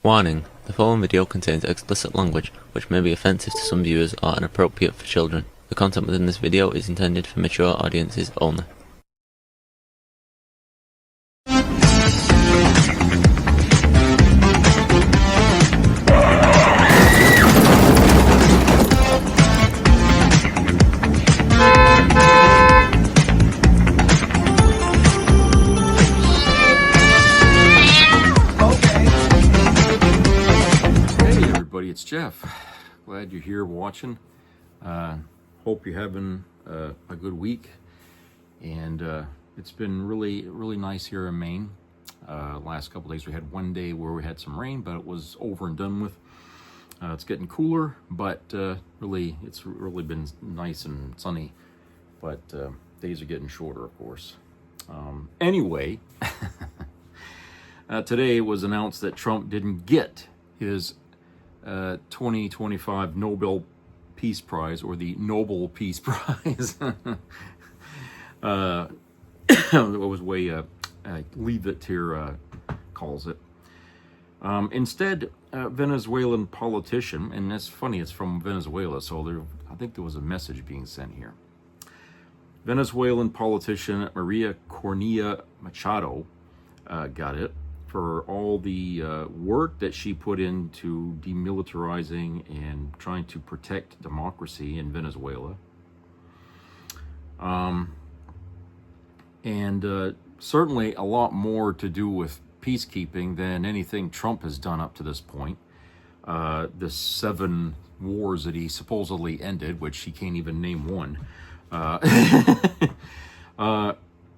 Warning: the following video contains explicit language, which may be offensive to some viewers or inappropriate for children. The content within this video is intended for mature audiences only. It's Jeff. Glad you're here watching. Hope you're having a good week. And it's been really nice here in Maine. Last couple days we had one day where we had some rain, but it was over and done with. It's getting cooler, but it's really been nice and sunny. But days are getting shorter, of course. Anyway, today it was announced that Trump didn't get his 2025 Nobel Peace Prize, or the Nobel Peace Prize. What was way Leave It Here calls it. Instead, Venezuelan politician, and that's funny, it's from Venezuela, so I think there was a message being sent here. Venezuelan politician Maria Corina Machado got it for all the work that she put into demilitarizing and trying to protect democracy in Venezuela. Certainly a lot more to do with peacekeeping than anything Trump has done up to this point. The 7 wars that he supposedly ended, which he can't even name one,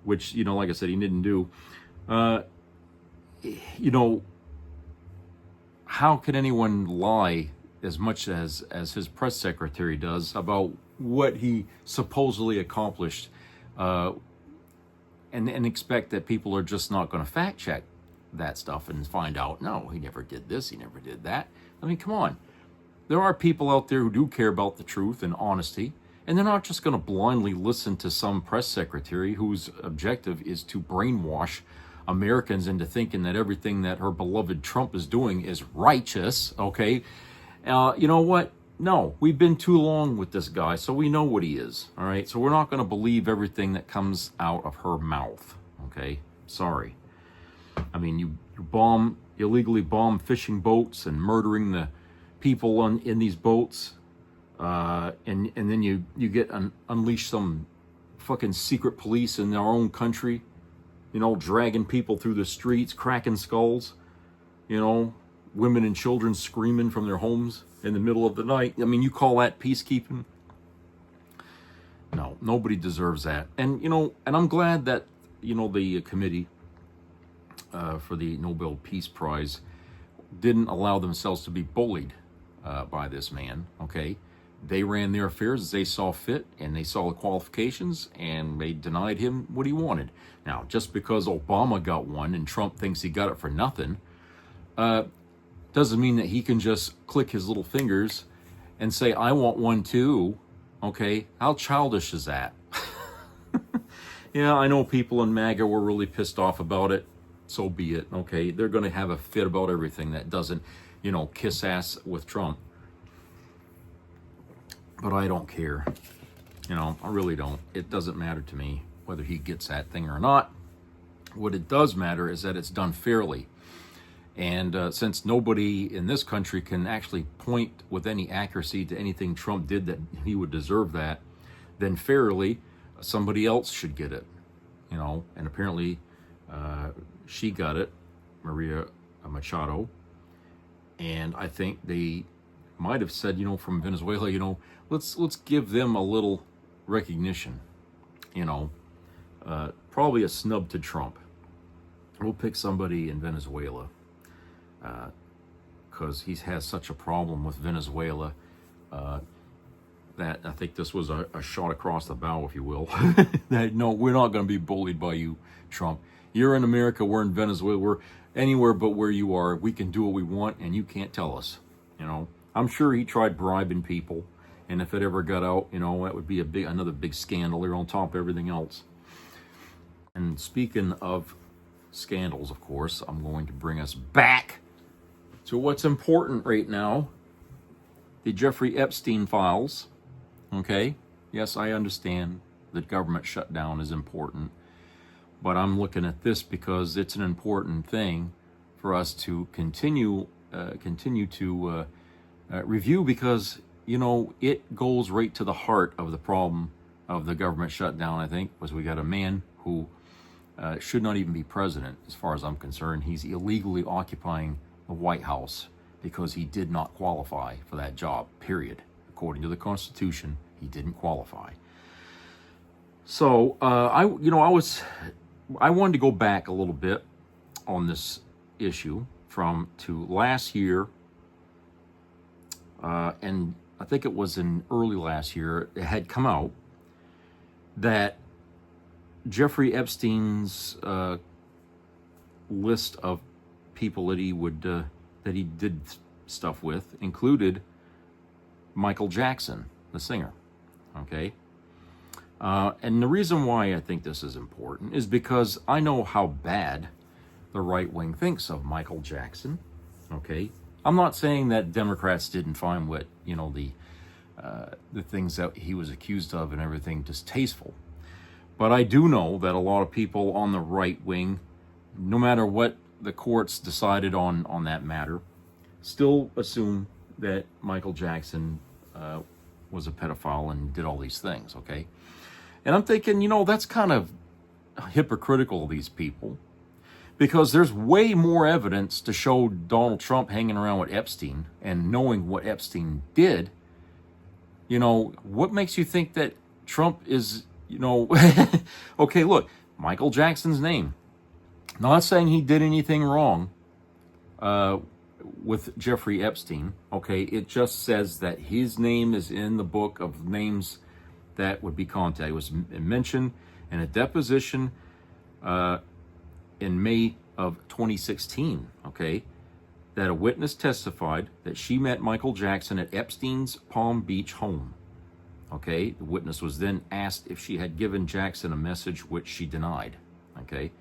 which, like I said, he didn't do. How can anyone lie as much as his press secretary does about what he supposedly accomplished, and expect that people are just not going to fact check that stuff and find out, no, he never did this, he never did that. I mean, come on. There are people out there who do care about the truth and honesty, and they're not just going to blindly listen to some press secretary whose objective is to brainwash Americans into thinking that everything that her beloved Trump is doing is righteous, okay? You know what? No, we've been too long with this guy, so we know what he is, all right? So we're not going to believe everything that comes out of her mouth, okay? Sorry. I mean, you illegally bomb fishing boats and murdering the people in these boats, and then you unleash some fucking secret police in our own country, dragging people through the streets, cracking skulls, women and children screaming from their homes in the middle of the night. I mean, you call that peacekeeping? No, nobody deserves that. And, and I'm glad that, the committee for the Nobel Peace Prize didn't allow themselves to be bullied by this man, okay? They ran their affairs as they saw fit, and they saw the qualifications, and they denied him what he wanted. Now, just because Obama got one and Trump thinks he got it for nothing, doesn't mean that he can just click his little fingers and say, I want one too, okay? How childish is that? Yeah, I know people in MAGA were really pissed off about it. So be it, okay? They're going to have a fit about everything that doesn't, kiss ass with Trump. But I don't care. I really don't. It doesn't matter to me whether he gets that thing or not. What it does matter is that it's done fairly. And since nobody in this country can actually point with any accuracy to anything Trump did that he would deserve that, then fairly, somebody else should get it. And apparently she got it, Maria Machado. And I think they might have said, from Venezuela, let's give them a little recognition, probably a snub to Trump. We'll pick somebody in Venezuela, because he has such a problem with Venezuela, that I think this was a shot across the bow, if you will. That, no, we're not going to be bullied by you, Trump. You're in America, we're in Venezuela, we're anywhere but where you are. We can do what we want, and you can't tell us, I'm sure he tried bribing people, and if it ever got out, that would be another big scandal there on top of everything else. And speaking of scandals, of course, I'm going to bring us back So what's important right now, the Jeffrey Epstein files, okay? Yes, I understand that government shutdown is important, but I'm looking at this because it's an important thing for us to continue to review, because, you know, it goes right to the heart of the problem of the government shutdown, I think, was we got a man who should not even be president, as far as I'm concerned. He's illegally occupying the White House because he did not qualify for that job, period. According to the Constitution, he didn't qualify. So I wanted to go back a little bit on this issue to last year, and I think it was in early last year, it had come out that Jeffrey Epstein's list of people that he did stuff with included Michael Jackson, the singer. Okay, and the reason why I think this is important is because I know how bad the right wing thinks of Michael Jackson. Okay, I'm not saying that Democrats didn't find what, you know, the things that he was accused of and everything distasteful. But I do know that a lot of people on the right wing, no matter what the courts decided on that matter, still assume that Michael Jackson was a pedophile and did all these things, okay? And I'm thinking, you know, that's kind of hypocritical of these people, because there's way more evidence to show Donald Trump hanging around with Epstein and knowing what Epstein did. You know, what makes you think that Trump is, you know, okay, look, Michael Jackson's name. Not saying he did anything wrong with Jeffrey Epstein, okay? It just says that his name is in the book of names that would be contacted. It was mentioned in a deposition in May of 2016, okay, that a witness testified that she met Michael Jackson at Epstein's Palm Beach home. Okay, the witness was then asked if she had given Jackson a message, which she denied. Okay,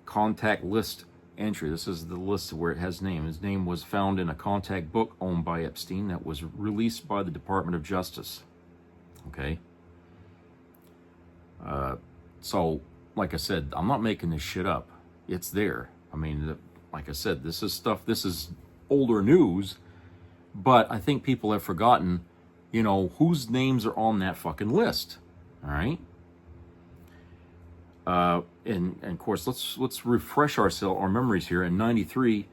contact list entry. This is the list where it has name. His name was found in a contact book owned by Epstein that was released by the Department of Justice. Okay, so like I said, I'm not making this shit up. It's there. I mean, like I said, this is older news, but I think people have forgotten, you know, whose names are on that fucking list. All right. And of course, let's refresh our memories here. In '93,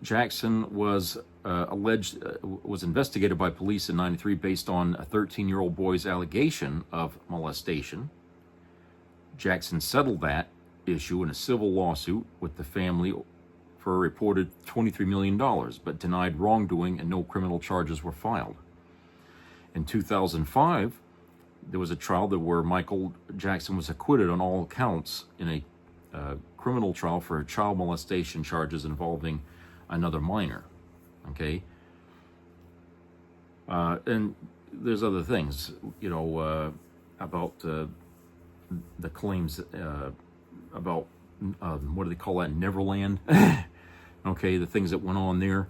Jackson was was investigated by police in '93 based on a 13-year-old boy's allegation of molestation. Jackson settled that issue in a civil lawsuit with the family for a reported $23 million, but denied wrongdoing and no criminal charges were filed. In 2005, there was a trial where Michael Jackson was acquitted on all counts in a criminal trial for child molestation charges involving another minor. Okay, and there's other things, you know, about the claims about what do they call that, Neverland? Okay, the things that went on there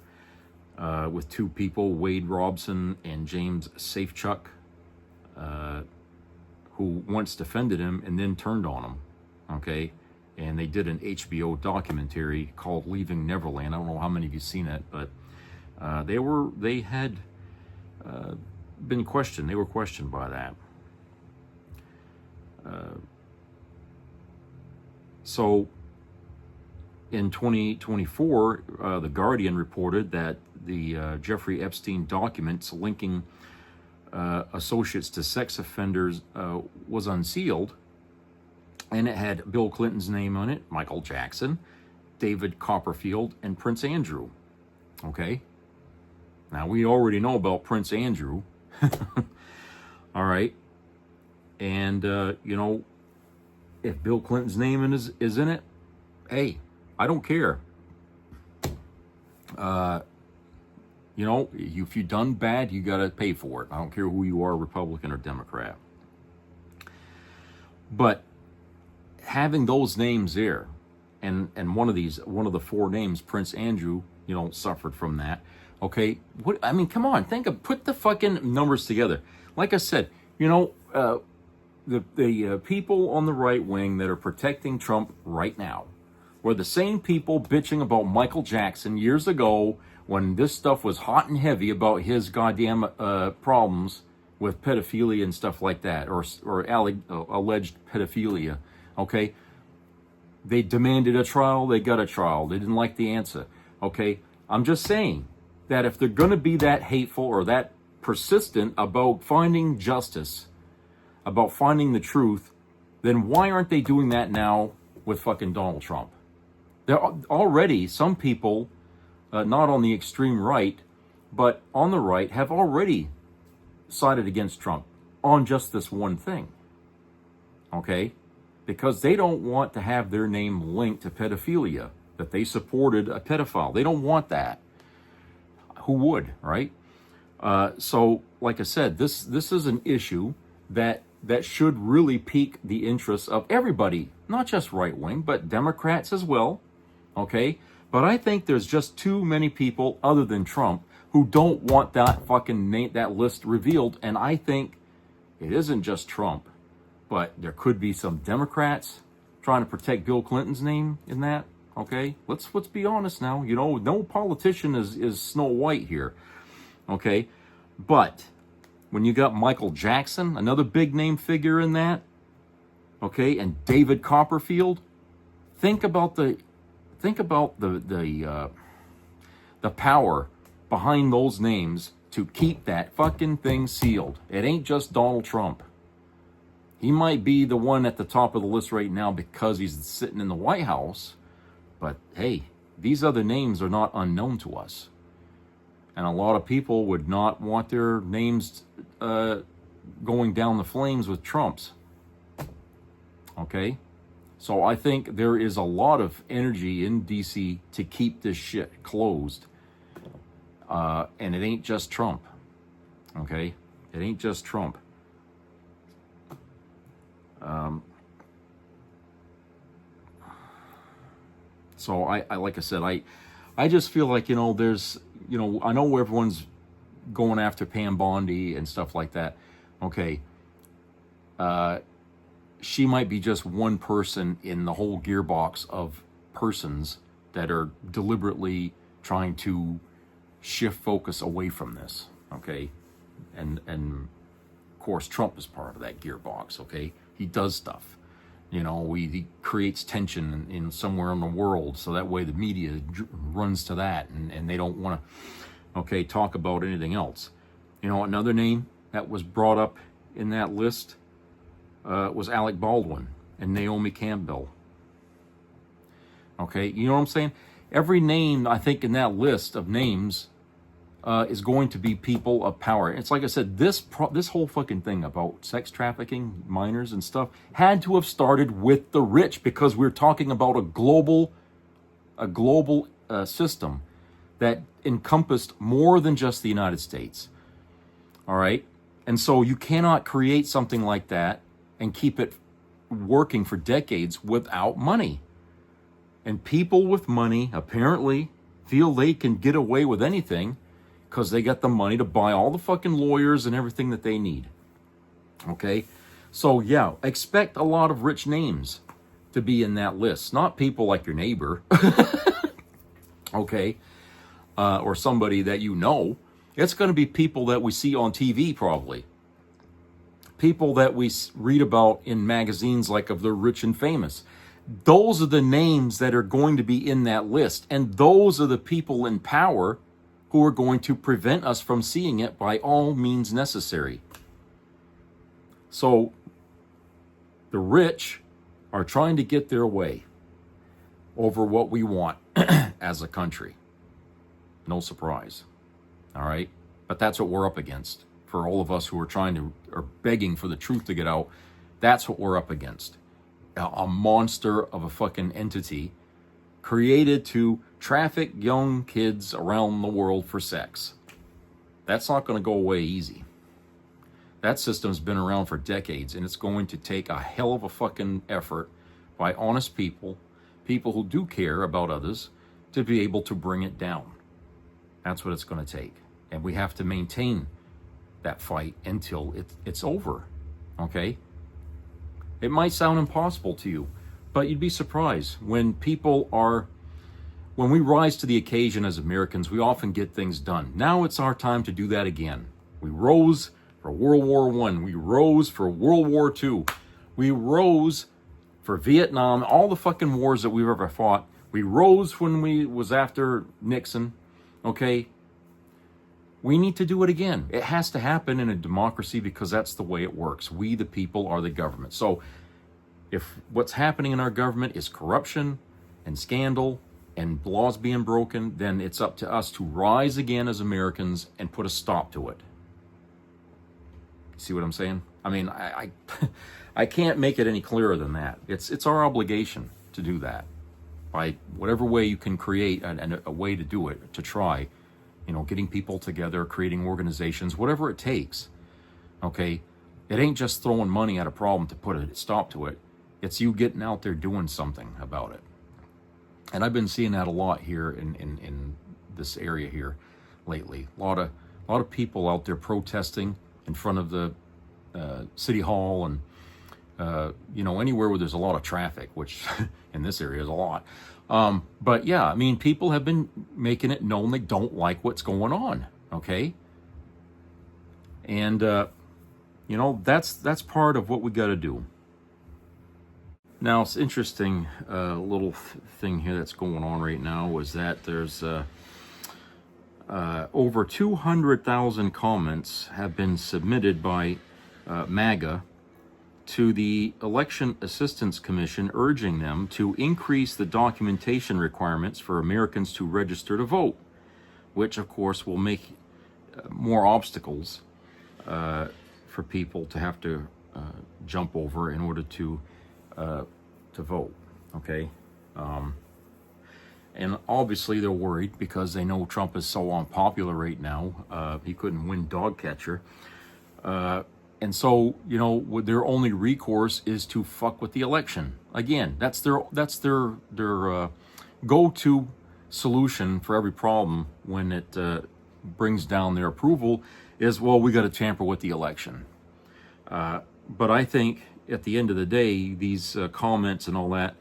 with two people, Wade Robson and James Safechuck, who once defended him and then turned on him. Okay, and they did an HBO documentary called Leaving Neverland. I don't know how many of you seen it, but they had been questioned. They were questioned by that. So in 2024, The Guardian reported that the Jeffrey Epstein documents linking associates to sex offenders was unsealed, and it had Bill Clinton's name on it, Michael Jackson, David Copperfield, and Prince Andrew. Okay? Now, we already know about Prince Andrew. All right? And, you know, if Bill Clinton's name is in it, hey, I don't care. You know, if you've done bad, you got to pay for it. I don't care who you are, Republican or Democrat. But having those names there and one of the four names, Prince Andrew, suffered from that. Okay, what I mean, come on, put the fucking numbers together. Like I said, the people on the right wing that are protecting Trump right now were the same people bitching about Michael Jackson years ago when this stuff was hot and heavy about his goddamn problems with pedophilia and stuff like that, or alleged pedophilia. Okay, they demanded a trial, they got a trial. They didn't like the answer. Okay, I'm just saying that if they're going to be that hateful or that persistent about finding justice, about finding the truth, then why aren't they doing that now with fucking Donald Trump? There are already some people, not on the extreme right, but on the right, have already sided against Trump on just this one thing. Okay? Because they don't want to have their name linked to pedophilia, that they supported a pedophile. They don't want that. Who would, right? So, like I said, this is an issue that should really pique the interest of everybody, not just right wing, but Democrats as well. Okay, but I think there's just too many people other than Trump who don't want that fucking name, that list revealed. And I think it isn't just Trump, but there could be some Democrats trying to protect Bill Clinton's name in that. Okay, let's be honest now. No politician is Snow White here. Okay, but when you got Michael Jackson, another big name figure in that, okay, and David Copperfield, think about the power behind those names to keep that fucking thing sealed. It ain't just Donald Trump. He might be the one at the top of the list right now because he's sitting in the White House, but hey, these other names are not unknown to us. And a lot of people would not want their names going down the flames with Trump's. Okay? So I think there is a lot of energy in DC to keep this shit closed. And it ain't just Trump. Okay? It ain't just Trump. So I like I said, I just feel like, there's, I know everyone's going after Pam Bondi and stuff like that. Okay. She might be just one person in the whole gearbox of persons that are deliberately trying to shift focus away from this. Okay. And of course, Trump is part of that gearbox. Okay. He does stuff. He creates tension in somewhere in the world, so that way the media runs to that, and they don't want to, talk about anything else. Another name that was brought up in that list was Alec Baldwin and Naomi Campbell. Okay, you know what I'm saying? Every name, I think, in that list of names is going to be people of power. It's like I said, this whole fucking thing about sex trafficking, minors and stuff, had to have started with the rich, because we're talking about a global system that encompassed more than just the United States. All right? And so you cannot create something like that and keep it working for decades without money. And people with money apparently feel they can get away with anything because they got the money to buy all the fucking lawyers and everything that they need. Okay? So yeah, expect a lot of rich names to be in that list. Not people like your neighbor. Okay? Or somebody that you know. It's going to be people that we see on TV probably. People that we read about in magazines like of the rich and famous. Those are the names that are going to be in that list. And those are the people in power who are going to prevent us from seeing it by all means necessary. So the rich are trying to get their way over what we want as a country. No surprise. All right? But that's what we're up against. For all of us who are begging for the truth to get out, that's what we're up against. A monster of a fucking entity created to traffic young kids around the world for sex. That's not going to go away easy. That system's been around for decades, and it's going to take a hell of a fucking effort by honest people people who do care about others to be able to bring it down. That's what it's going to take. And we have to maintain that fight until it's over. Okay? It might sound impossible to you, but you'd be surprised when we rise to the occasion as Americans, we often get things done. Now it's our time to do that again. We rose for World War I. We rose for World War II. We rose for Vietnam, all the fucking wars that we've ever fought. We rose when we was after Nixon. Okay? We need to do it again. It has to happen in a democracy because that's the way it works. We, the people, are the government. So if what's happening in our government is corruption and scandal and laws being broken, then it's up to us to rise again as Americans and put a stop to it. See what I'm saying? I mean, I can't make it any clearer than that. It's our obligation to do that by whatever way you can create a way to do it, to try. You know, getting people together, creating organizations, whatever it takes. Okay? It ain't just throwing money at a problem to put a stop to it. It's you getting out there doing something about it. And I've been seeing that a lot here in this area here lately. A lot of people out there protesting in front of the city hall and you know, anywhere where there's a lot of traffic, which in this area is a lot. But yeah, I mean, people have been making it known they don't like what's going on. Okay. And, you know, that's part of what we got to do. Now, it's interesting, little thing here that's going on right now is that there's, over 200,000 comments have been submitted by, MAGA to the Election Assistance Commission, urging them to increase the documentation requirements for Americans to register to vote, which of course will make more obstacles for people to have to jump over in order to vote. Okay, and obviously they're worried because they know Trump is so unpopular right now. He couldn't win dog catcher. And so, you know, their only recourse is to fuck with the election. Again, that's their go-to solution for every problem when it brings down their approval is, well, we got to tamper with the election. But I think at the end of the day, these comments and all that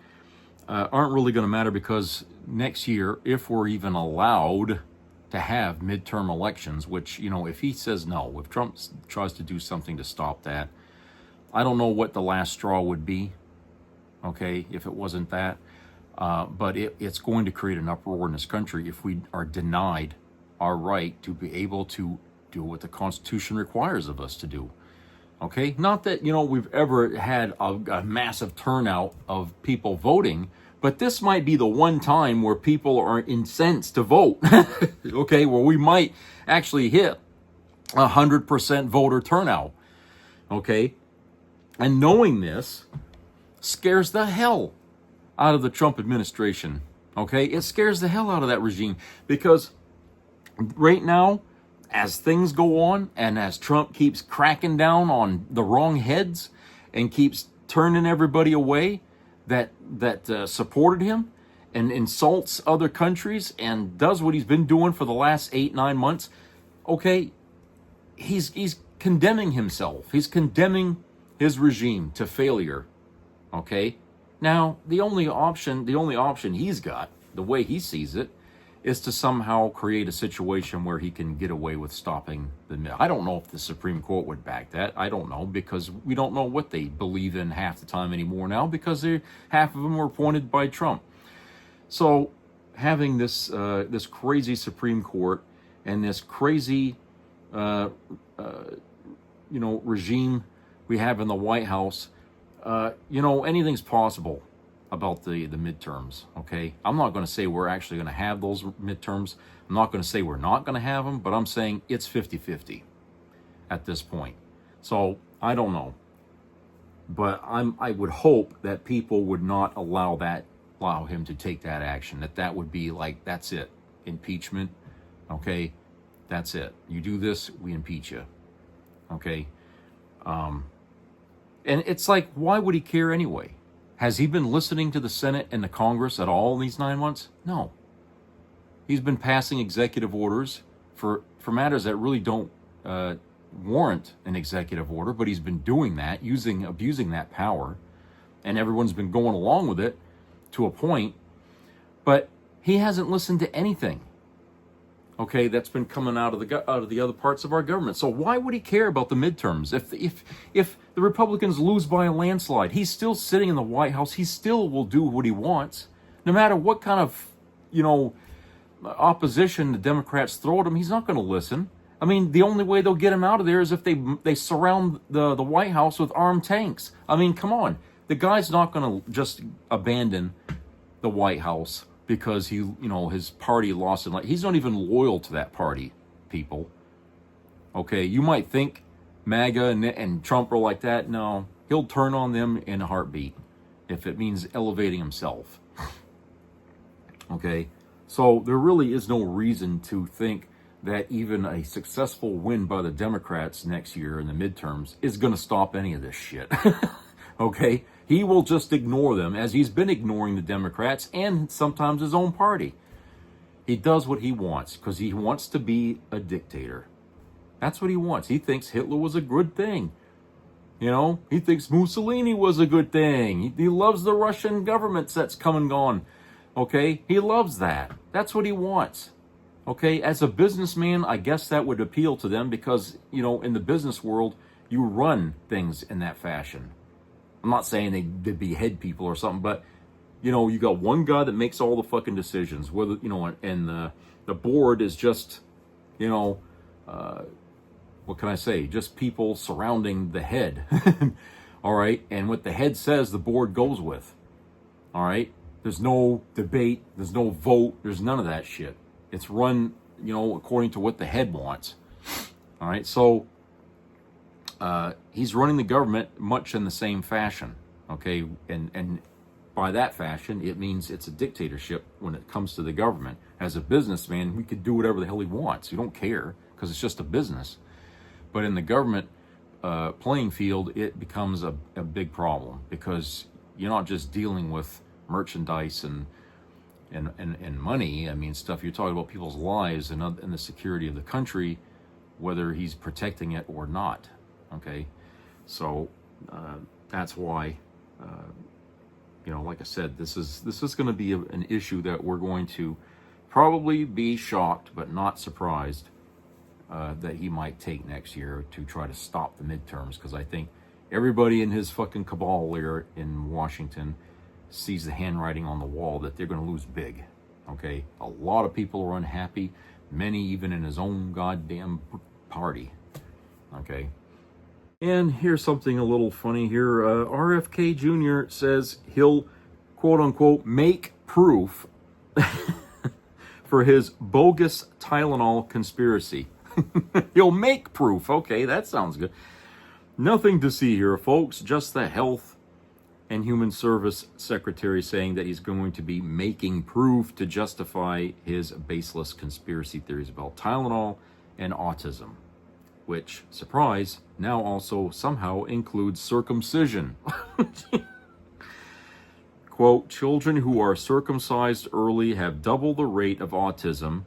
aren't really going to matter because next year, if we're even allowed to have midterm elections, which, you know, if he says no, if Trump tries to do something to stop that, I don't know what the last straw would be, okay, if it wasn't that. But it's going to create an uproar in this country if we are denied our right to be able to do what the Constitution requires of us to do. Okay? Not that, you know, we've ever had a massive turnout of people voting, but this might be the one time where people are incensed to vote. Okay? Where we might actually hit 100% voter turnout. Okay? And knowing this scares the hell out of the Trump administration. Okay? It scares the hell out of that regime because right now, as things go on and as Trump keeps cracking down on the wrong heads and keeps turning everybody away that supported him and insults other countries and does what he's been doing for the last 8-9 months, okay, he's condemning himself. He's condemning his regime to failure. Okay? Now, the only option he's got, the way he sees it, is to somehow create a situation where he can get away with stopping the... I don't know if the Supreme Court would back that. I don't know, because we don't know what they believe in half the time anymore now, because half of them were appointed by Trump. So having this this crazy Supreme Court and this crazy regime we have in the White House, anything's possible about the midterms, okay? I'm not going to say we're actually going to have those midterms. I'm not going to say we're not going to have them, but I'm saying it's 50-50 at this point. So I don't know. But I would hope that people would not allow him to take that action, that would be like, that's it, impeachment, okay? That's it. You do this, we impeach you, okay? And it's like, why would he care anyway? Has he been listening to the Senate and the Congress at all in these 9 months? No. He's been passing executive orders for matters that really don't warrant an executive order, but he's been doing that, abusing that power, and everyone's been going along with it to a point, but he hasn't listened to anything, okay, that's been coming out of the other parts of our government. So why would he care about the midterms? If the Republicans lose by a landslide, he's still sitting in the White House. He still will do what he wants, no matter what kind of, opposition the Democrats throw at him. He's not going to listen. I mean, the only way they'll get him out of there is if they surround the White House with armed tanks. I mean, come on. The guy's not going to just abandon the White House because his party lost. He's not even loyal to that party, people. Okay, you might think MAGA and Trump are like that. No, he'll turn on them in a heartbeat if it means elevating himself. Okay, so there really is no reason to think that even a successful win by the Democrats next year in the midterms is going to stop any of this shit. Okay? He will just ignore them, as he's been ignoring the Democrats and sometimes his own party. He does what he wants because he wants to be a dictator. That's what he wants. He thinks Hitler was a good thing. He thinks Mussolini was a good thing. He loves the Russian government that's come and gone. Okay? He loves that. That's what he wants. Okay? As a businessman, I guess that would appeal to them because, in the business world, you run things in that fashion. I'm not saying they behead people or something, but, you got one guy that makes all the fucking decisions. Whether, and the board is just, what can I say? Just people surrounding the head. All right? And what the head says, the board goes with. All right? There's no debate. There's no vote. There's none of that shit. It's run, according to what the head wants. All right? So he's running the government much in the same fashion. Okay? And by that fashion, it means it's a dictatorship when it comes to the government. As a businessman, he could do whatever the hell he wants. You don't care because it's just a business. But in the government playing field, it becomes a big problem because you're not just dealing with merchandise and money. I mean, stuff. You're talking about people's lives and the security of the country, whether he's protecting it or not. Okay, so that's why, like I said, this is going to be an issue that we're going to probably be shocked but not surprised that he might take next year to try to stop the midterms, because I think everybody in his fucking cabal there in Washington sees the handwriting on the wall that they're going to lose big. Okay, a lot of people are unhappy, many even in his own goddamn party. Okay, and here's something a little funny here. RFK Jr. says he'll, quote unquote, make proof for his bogus Tylenol conspiracy. He'll make proof. Okay, that sounds good. Nothing to see here, folks. Just the Health and Human Service Secretary saying that he's going to be making proof to justify his baseless conspiracy theories about Tylenol and autism, which, surprise, now also somehow includes circumcision. Quote, children who are circumcised early have double the rate of autism,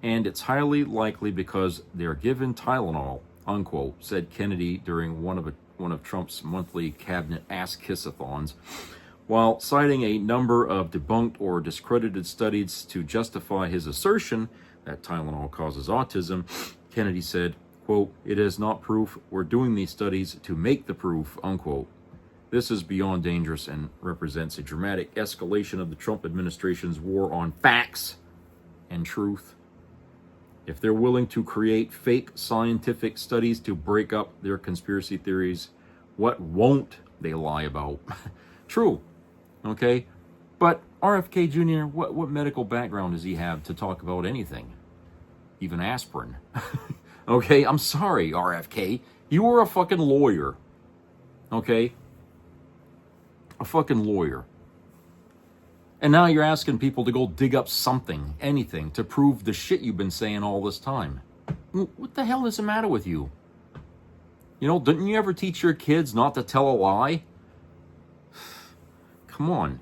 and it's highly likely because they're given Tylenol, unquote, said Kennedy during one of Trump's monthly cabinet ass-kiss-a-thons. While citing a number of debunked or discredited studies to justify his assertion that Tylenol causes autism, Kennedy said, quote, it is not proof. We're doing these studies to make the proof, unquote. This is beyond dangerous and represents a dramatic escalation of the Trump administration's war on facts and truth. If they're willing to create fake scientific studies to break up their conspiracy theories, what won't they lie about? True, okay? But RFK Jr., what medical background does he have to talk about anything? Even aspirin. Okay, I'm sorry, RFK. You were a fucking lawyer, okay? A fucking lawyer. And now you're asking people to go dig up something, anything, to prove the shit you've been saying all this time. What the hell is the matter with you? Didn't you ever teach your kids not to tell a lie? Come Come on.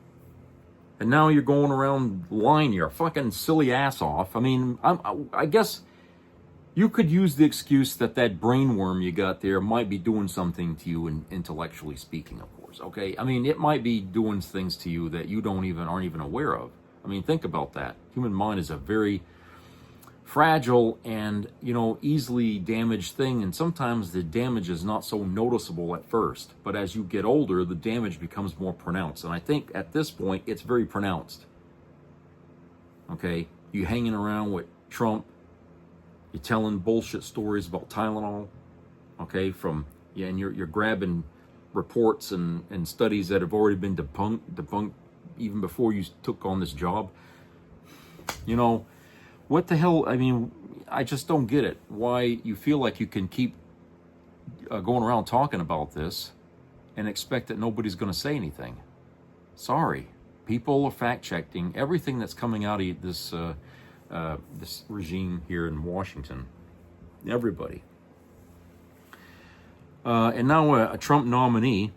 And now you're going around lying your fucking silly ass off. I mean, I guess you could use the excuse that that brain worm you got there might be doing something to you, intellectually speaking, of course. Okay, I mean, it might be doing things to you that you aren't even aware of. I mean, think about that. Human mind is a very fragile and, easily damaged thing, and sometimes the damage is not so noticeable at first, but as you get older, the damage becomes more pronounced, and I think at this point it's very pronounced. Okay, you hanging around with Trump, you're telling bullshit stories about Tylenol, okay, and you're grabbing reports and studies that have already been debunked even before you took on this job. What the hell? I mean, I just don't get it. Why you feel like you can keep going around talking about this and expect that nobody's going to say anything. Sorry. People are fact-checking everything that's coming out of this regime here in Washington. Everybody. And now a Trump nominee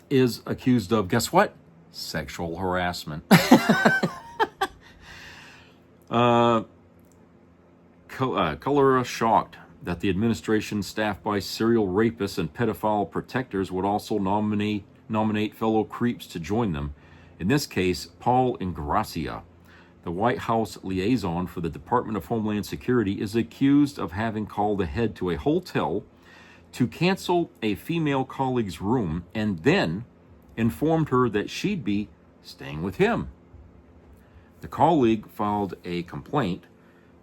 is accused of, guess what? Sexual harassment. Color shocked that the administration staffed by serial rapists and pedophile protectors would also nominate fellow creeps to join them. In this case, Paul Ingrassia, the White House liaison for the Department of Homeland Security, is accused of having called ahead to a hotel to cancel a female colleague's room and then informed her that she'd be staying with him. The colleague filed a complaint,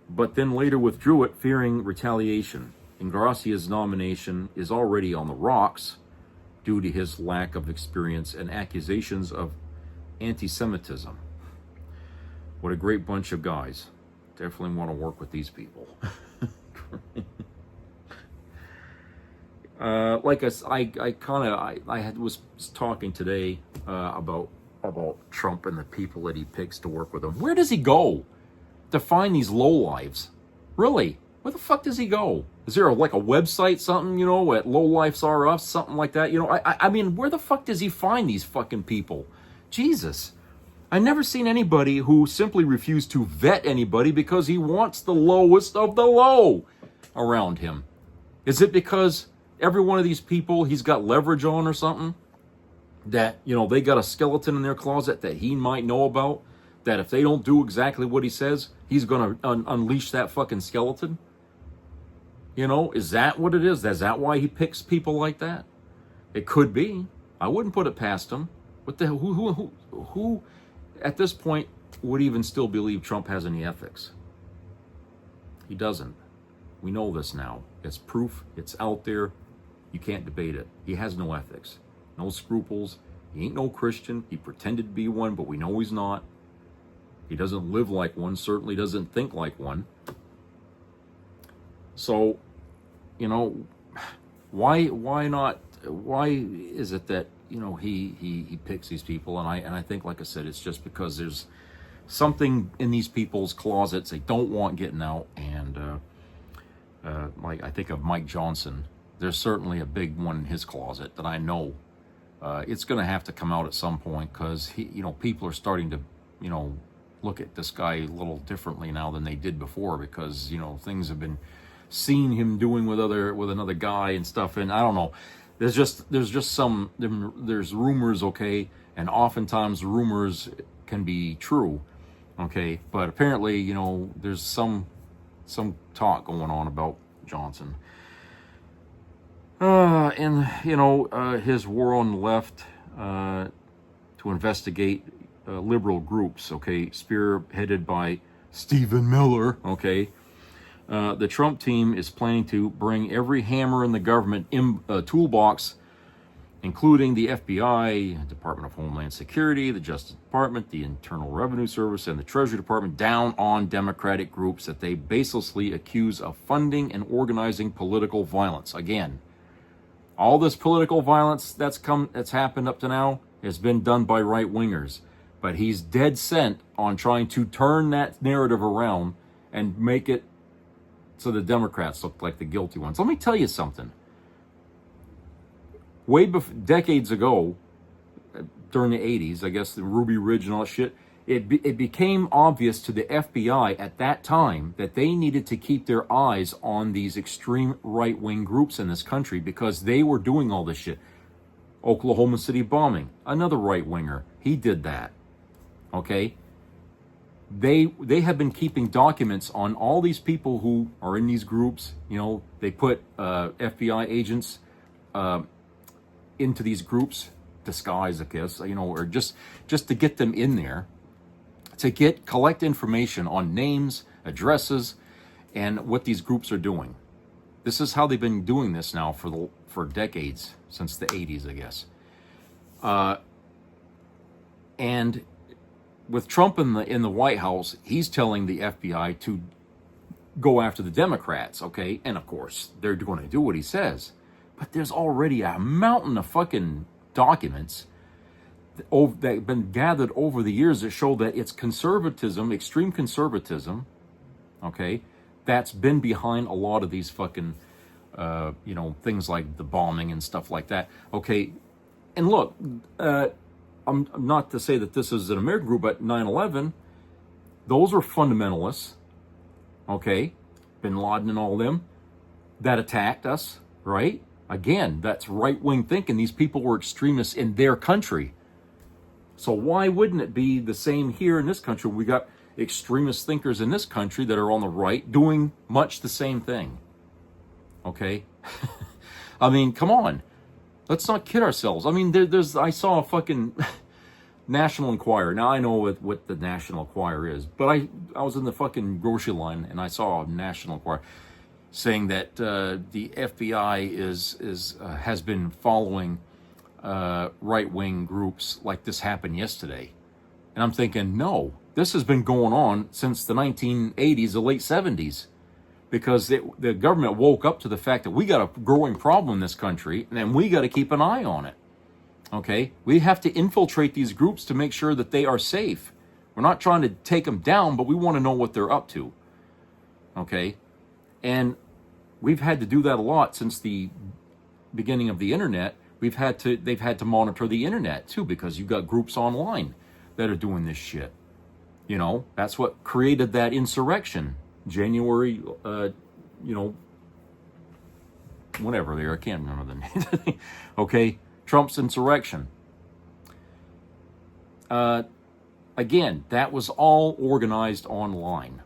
but then later withdrew it, fearing retaliation. Ingrassia's nomination is already on the rocks due to his lack of experience and accusations of anti-Semitism. What a great bunch of guys. Definitely want to work with these people. Like I was talking today about Trump and the people that he picks to work with him. Where does he go to find these lowlives? Really? Where the fuck does he go? Is there a website, something, at Lowlifes R Us, something like that? I mean, where the fuck does he find these fucking people? Jesus. I never seen anybody who simply refused to vet anybody because he wants the lowest of the low around him. Is it because every one of these people he's got leverage on or something? That, they got a skeleton in their closet that he might know about, that if they don't do exactly what he says, he's going to unleash that fucking skeleton? Is that what it is? Is that why he picks people like that? It could be. I wouldn't put it past him. What the hell? Who at this point would even still believe Trump has any ethics? He doesn't. We know this now. It's proof. It's out there. You can't debate it. He has no ethics. No scruples. He ain't no Christian. He pretended to be one, but we know he's not. He doesn't live like one, certainly doesn't think like one. So, why not? Why is it that he picks these people? And I think, like I said, it's just because there's something in these people's closets they don't want getting out. And like I think of Mike Johnson, there's certainly a big one in his closet that I know. It's going to have to come out at some point because people are starting to look at this guy a little differently now than they did before, because things have been seen him doing with another guy and stuff. And I don't know, there's just there's rumors, okay, and oftentimes rumors can be true, okay, but apparently there's some talk going on about Johnson. And his war on the left to investigate liberal groups, okay, spearheaded by Stephen Miller, okay. The Trump team is planning to bring every hammer in the government toolbox, including the FBI, Department of Homeland Security, the Justice Department, the Internal Revenue Service, and the Treasury Department, down on Democratic groups that they baselessly accuse of funding and organizing political violence. Again, all this political violence that's happened up to now has been done by right-wingers. But he's dead set on trying to turn that narrative around and make it so the Democrats look like the guilty ones. Let me tell you something. Decades ago, during the 80s, I guess the Ruby Ridge and all that shit, it became obvious to the FBI at that time that they needed to keep their eyes on these extreme right-wing groups in this country because they were doing all this shit. Oklahoma City bombing, another right-winger, he did that. Okay? They have been keeping documents on all these people who are in these groups. You know, they put FBI agents into these groups, disguise, I guess, you know, or just to get them in there, to collect information on names, addresses, and what these groups are doing. This is how they've been doing this now for decades, since the 80s, I guess. And with Trump in the White House, he's telling the FBI to go after the Democrats, okay? And of course, they're going to do what he says. But there's already a mountain of fucking documents that have been gathered over the years that show that it's conservatism, extreme conservatism, okay, that's been behind a lot of these fucking, you know, things like the bombing and stuff like that, okay? And look, I'm not to say that this is an American group, but 9/11, those were fundamentalists, okay? Bin Laden and all them that attacked us, right? Again, that's right-wing thinking. These people were extremists in their country. So why wouldn't it be the same here in this country? We got extremist thinkers in this country that are on the right doing much the same thing. Okay? I mean, come on. Let's not kid ourselves. I mean, I saw a fucking National Enquirer. Now I know what the National Enquirer is, but I was in the fucking grocery line and I saw a National Enquirer saying that the FBI has been following right-wing groups like this happened yesterday. And I'm thinking, no, this has been going on since the 1980s, the late 70s. Because the government woke up to the fact that we got a growing problem in this country, and we got to keep an eye on it. Okay? We have to infiltrate these groups to make sure that they are safe. We're not trying to take them down, but we want to know what they're up to. Okay? And we've had to do that a lot since the beginning of the internet. They've had to monitor the internet too, because you've got groups online that are doing this shit. You know, that's what created that insurrection. January, you know, whatever they are, I can't remember the name. Okay, Trump's insurrection. Again, that was all organized online.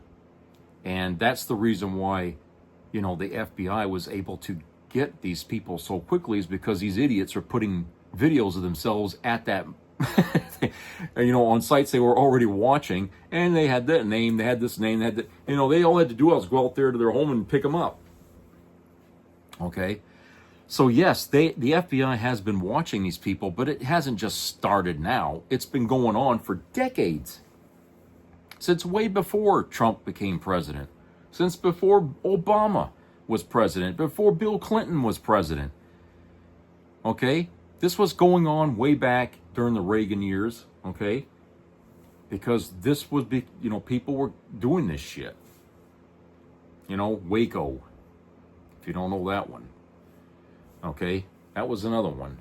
And that's the reason why, you know, the FBI was able to get these people so quickly, is because these idiots are putting videos of themselves at that you know, on sites they were already watching, and they had that name, they had this name, they had that, you know, they all had to do was go out there to their home and pick them up. Okay, so yes, the FBI has been watching these people, but it hasn't just started now. It's been going on for decades, since way before Trump became president, since before Obama was president, before Bill Clinton was president. Okay, this was going on way back during the Reagan years, okay? Because this was, you know, people were doing this shit. You know, Waco, if you don't know that one. Okay, that was another one.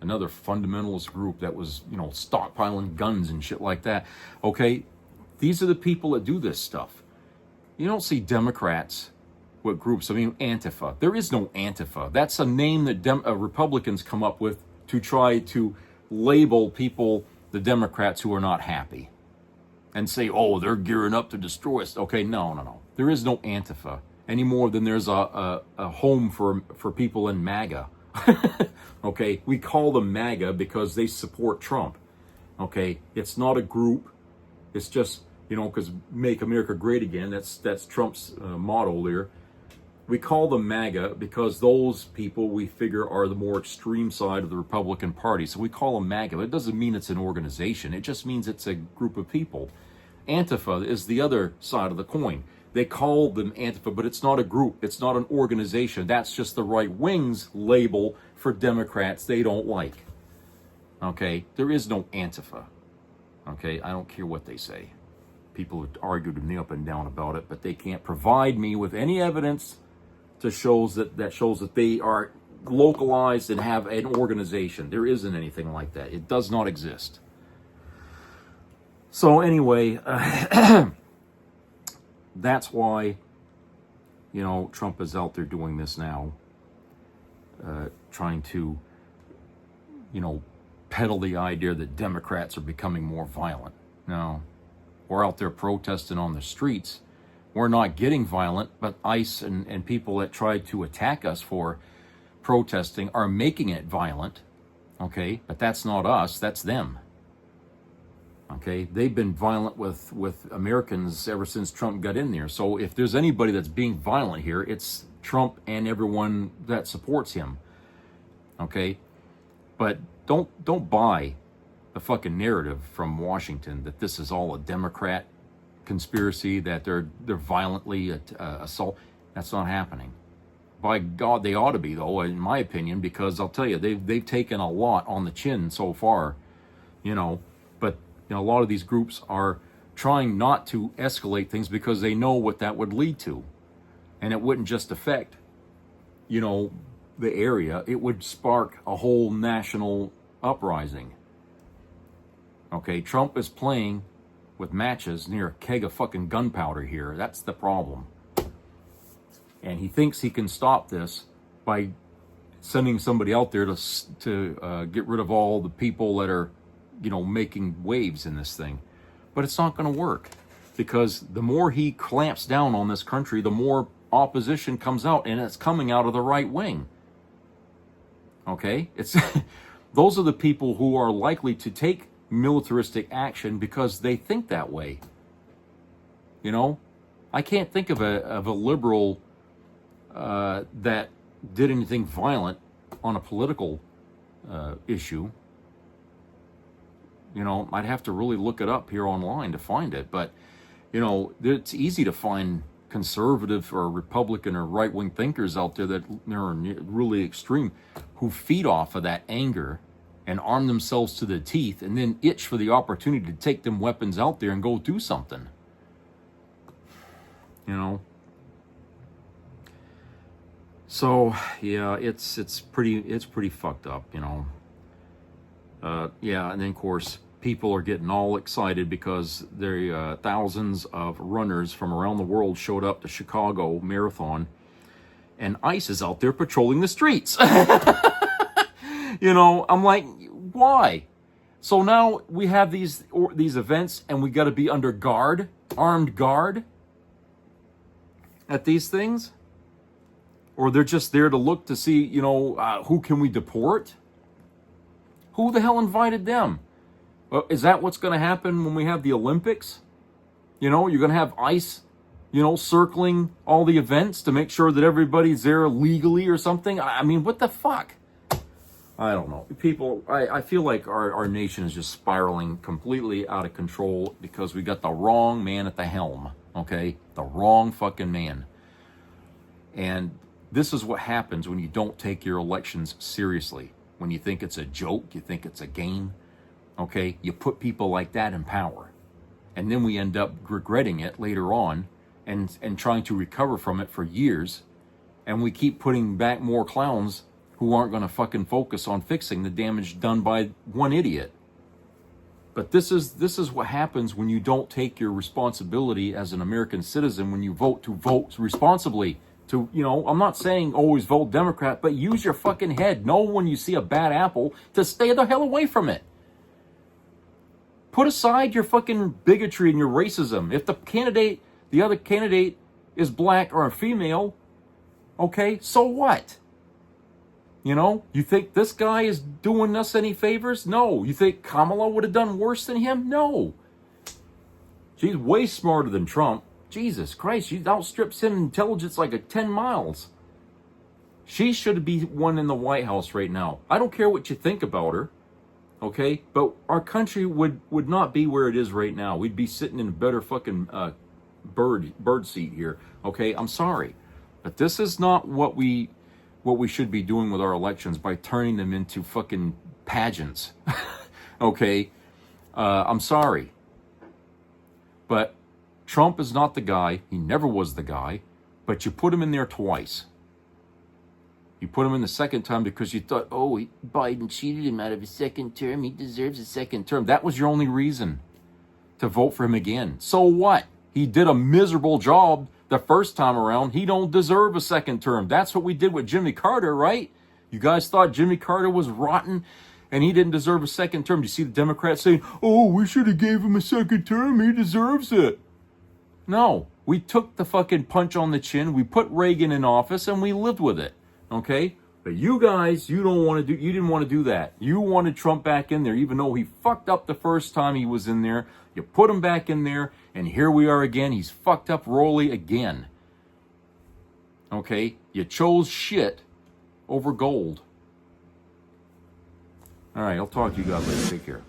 Another fundamentalist group that was, you know, stockpiling guns and shit like that. Okay, these are the people that do this stuff. You don't see Democrats with groups. I mean, Antifa. There is no Antifa. That's a name that Republicans come up with to try to label people, the Democrats, who are not happy, and say, oh, they're gearing up to destroy us. Okay, no. There is no Antifa any more than there's a home for people in MAGA. Okay, we call them MAGA because they support Trump. Okay, it's not a group. It's just, you know, because Make America Great Again, that's Trump's motto there. We call them MAGA because those people we figure are the more extreme side of the Republican Party. So we call them MAGA. It doesn't mean it's an organization. It just means it's a group of people. Antifa is the other side of the coin. They call them Antifa, but it's not a group. It's not an organization. That's just the right wing's label for Democrats they don't like. Okay? There is no Antifa. Okay? I don't care what they say. People have argued with me up and down about it, but they can't provide me with any evidence to shows that they are localized and have an organization. There isn't anything like that. It does not exist. So anyway, that's why, you know, Trump is out there doing this now, trying to, you know, peddle the idea that Democrats are becoming more violent. No, we're out there protesting on the streets. We're not getting violent, but ICE and people that tried to attack us for protesting are making it violent. Okay, but that's not us, that's them. Okay, they've been violent with Americans ever since Trump got in there. So if there's anybody that's being violent here, it's Trump and everyone that supports him. Okay, but don't buy the fucking narrative from Washington that this is all a Democrat conspiracy, that they're violently assault. That's not happening. By God, they ought to be, though, in my opinion, because I'll tell you, they've taken a lot on the chin so far, you know. But you know, a lot of these groups are trying not to escalate things because they know what that would lead to, and it wouldn't just affect, you know, the area. It would spark a whole national uprising. Okay, Trump is playing with matches near a keg of fucking gunpowder here. That's the problem. And he thinks he can stop this by sending somebody out there to get rid of all the people that are, you know, making waves in this thing. But it's not going to work, because the more he clamps down on this country, the more opposition comes out, and it's coming out of the right wing. Okay? It's those are the people who are likely to take militaristic action because they think that way. You know, I can't think of a liberal that did anything violent on a political issue. You know, I'd have to really look it up here online to find it. But, you know, it's easy to find conservative or Republican or right-wing thinkers out there that are really extreme, who feed off of that anger and arm themselves to the teeth and then itch for the opportunity to take them weapons out there and go do something. You know? So, yeah, it's pretty fucked up, you know? Yeah, and then, of course, people are getting all excited because there thousands of runners from around the world showed up to Chicago Marathon, and ICE is out there patrolling the streets. You know, I'm like, why? So now we have these events, and we got to be under guard, armed guard at these things? Or they're just there to look to see, you know, who can we deport? Who the hell invited them? Is that what's going to happen when we have the Olympics? You know, you're going to have ICE, you know, circling all the events to make sure that everybody's there legally or something? I mean, what the fuck? I don't know. People, I feel like our nation is just spiraling completely out of control because we got the wrong man at the helm, okay? The wrong fucking man. And this is what happens when you don't take your elections seriously. When you think it's a joke, you think it's a game, okay? You put people like that in power. And then we end up regretting it later on and trying to recover from it for years. And we keep putting back more clowns who aren't going to fucking focus on fixing the damage done by one idiot. But this is what happens when you don't take your responsibility as an American citizen, when you vote responsibly. To, you know, I'm not saying always vote Democrat, but use your fucking head. Know when you see a bad apple to stay the hell away from it. Put aside your fucking bigotry and your racism. If the other candidate is black or a female, okay, so what? You know, you think this guy is doing us any favors? No. You think Kamala would have done worse than him? No. She's way smarter than Trump. Jesus Christ, she outstrips him in intelligence like a 10 miles. She should be one in the White House right now. I don't care what you think about her, okay? But our country would not be where it is right now. We'd be sitting in a better fucking bird seat here, okay? I'm sorry. But this is not what we should be doing with our elections, by turning them into fucking pageants. Okay? I'm sorry. But Trump is not the guy. He never was the guy. But you put him in there twice. You put him in the second time because you thought, oh, Biden cheated him out of his second term. He deserves a second term. That was your only reason to vote for him again. So what? He did a miserable job the first time around. He don't deserve a second term. That's what we did with Jimmy Carter, right? You guys thought Jimmy Carter was rotten and he didn't deserve a second term. You see the Democrats saying, oh, we should have gave him a second term. He deserves it. No, we took the fucking punch on the chin. We put Reagan in office and we lived with it. Okay? But you guys, you didn't want to do that. You wanted Trump back in there, even though he fucked up the first time he was in there. You put him back in there, and here we are again. He's fucked up royally again. Okay? You chose shit over gold. All right, I'll talk to you guys later. Take care.